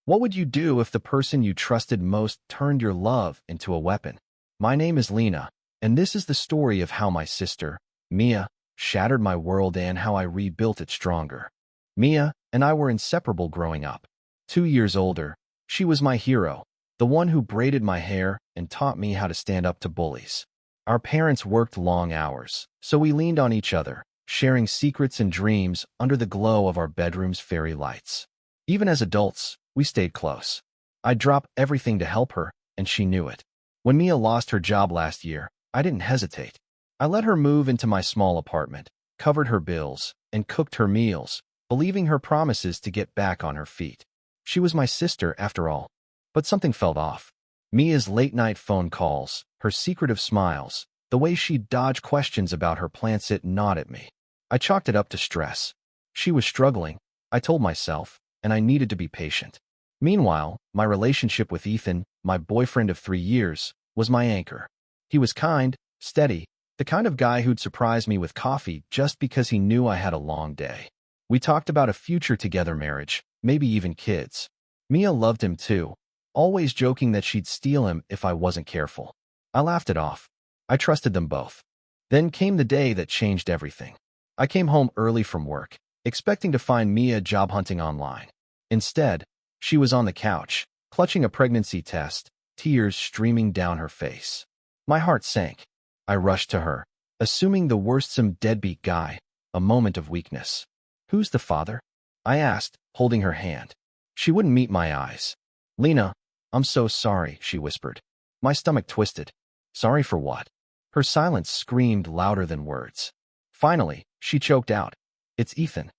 What would you do if the person you trusted most turned your love into a weapon? My name is Lena, and this is the story of how my sister, Mia, shattered my world and how I rebuilt it stronger. Mia and I were inseparable growing up. 2 years older, she was my hero, the one who braided my hair and taught me how to stand up to bullies. Our parents worked long hours, so we leaned on each other, sharing secrets and dreams under the glow of our bedroom's fairy lights. Even as adults, we stayed close. I'd drop everything to help her, and she knew it. When Mia lost her job last year, I didn't hesitate. I let her move into my small apartment, covered her bills, and cooked her meals, believing her promises to get back on her feet. She was my sister, after all. But something felt off. Mia's late-night phone calls, her secretive smiles, the way she'd dodge questions about her plants it gnawed at me. I chalked it up to stress. She was struggling, I told myself, and I needed to be patient. Meanwhile, my relationship with Ethan, my boyfriend of 3 years, was my anchor. He was kind, steady, the kind of guy who'd surprise me with coffee just because he knew I had a long day. We talked about a future together, marriage, maybe even kids. Mia loved him too, always joking that she'd steal him if I wasn't careful. I laughed it off. I trusted them both. Then came the day that changed everything. I came home early from work, expecting to find Mia job hunting online. Instead, she was on the couch, clutching a pregnancy test, tears streaming down her face. My heart sank. I rushed to her, assuming the worst, some deadbeat guy, a moment of weakness. "Who's the father?" I asked, holding her hand. She wouldn't meet my eyes. "Lena, I'm so sorry," she whispered. My stomach twisted. Sorry for what? Her silence screamed louder than words. Finally, she choked out. "It's Ethan."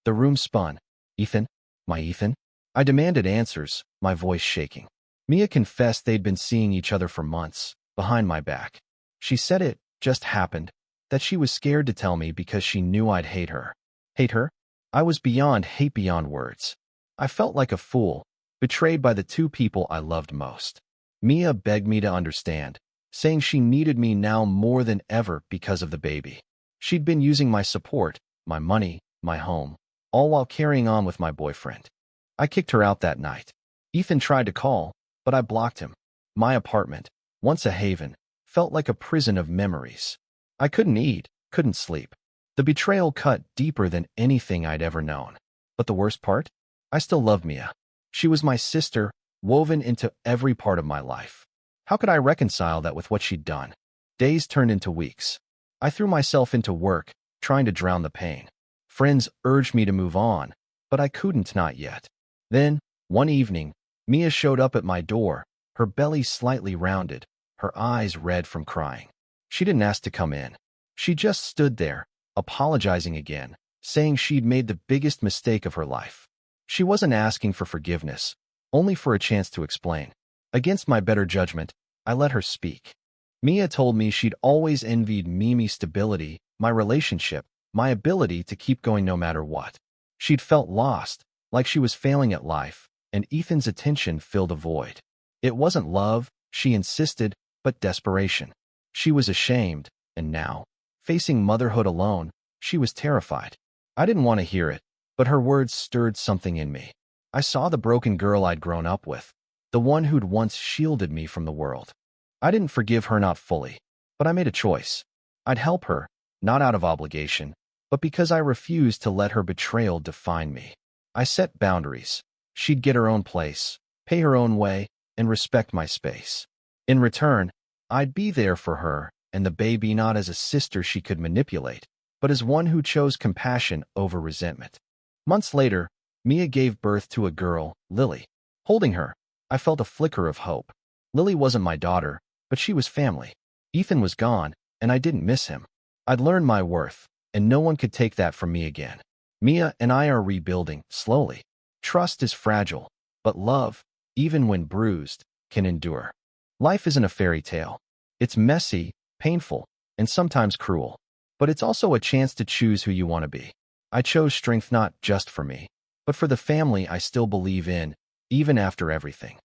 The room spun. "Ethan? My Ethan?" I demanded answers, my voice shaking. Mia confessed they'd been seeing each other for months, behind my back. She said it just happened, that she was scared to tell me because she knew I'd hate her. Hate her? I was beyond hate, beyond words. I felt like a fool, betrayed by the two people I loved most. Mia begged me to understand, saying she needed me now more than ever because of the baby. She'd been using my support, my money, my home, all while carrying on with my boyfriend. I kicked her out that night. Ethan tried to call, but I blocked him. My apartment, once a haven, felt like a prison of memories. I couldn't eat, couldn't sleep. The betrayal cut deeper than anything I'd ever known. But the worst part? I still loved Mia. She was my sister, woven into every part of my life. How could I reconcile that with what she'd done? Days turned into weeks. I threw myself into work, trying to drown the pain. Friends urged me to move on, but I couldn't, not yet. Then, one evening, Mia showed up at my door, her belly slightly rounded, her eyes red from crying. She didn't ask to come in. She just stood there, apologizing again, saying she'd made the biggest mistake of her life. She wasn't asking for forgiveness, only for a chance to explain. Against my better judgment, I let her speak. Mia told me she'd always envied Mimi's stability, my relationship, my ability to keep going no matter what. She'd felt lost, like she was failing at life, and Ethan's attention filled a void. It wasn't love, she insisted, but desperation. She was ashamed, and now, facing motherhood alone, she was terrified. I didn't want to hear it, but her words stirred something in me. I saw the broken girl I'd grown up with, the one who'd once shielded me from the world. I didn't forgive her, not fully, but I made a choice. I'd help her, not out of obligation, but because I refused to let her betrayal define me. I set boundaries. She'd get her own place, pay her own way, and respect my space. In return, I'd be there for her and the baby, not as a sister she could manipulate, but as one who chose compassion over resentment. Months later, Mia gave birth to a girl, Lily. Holding her, I felt a flicker of hope. Lily wasn't my daughter, but she was family. Ethan was gone, and I didn't miss him. I'd learned my worth, and no one could take that from me again. Mia and I are rebuilding, slowly. Trust is fragile, but love, even when bruised, can endure. Life isn't a fairy tale. It's messy, painful, and sometimes cruel. But it's also a chance to choose who you want to be. I chose strength not just for me, but for the family I still believe in, even after everything.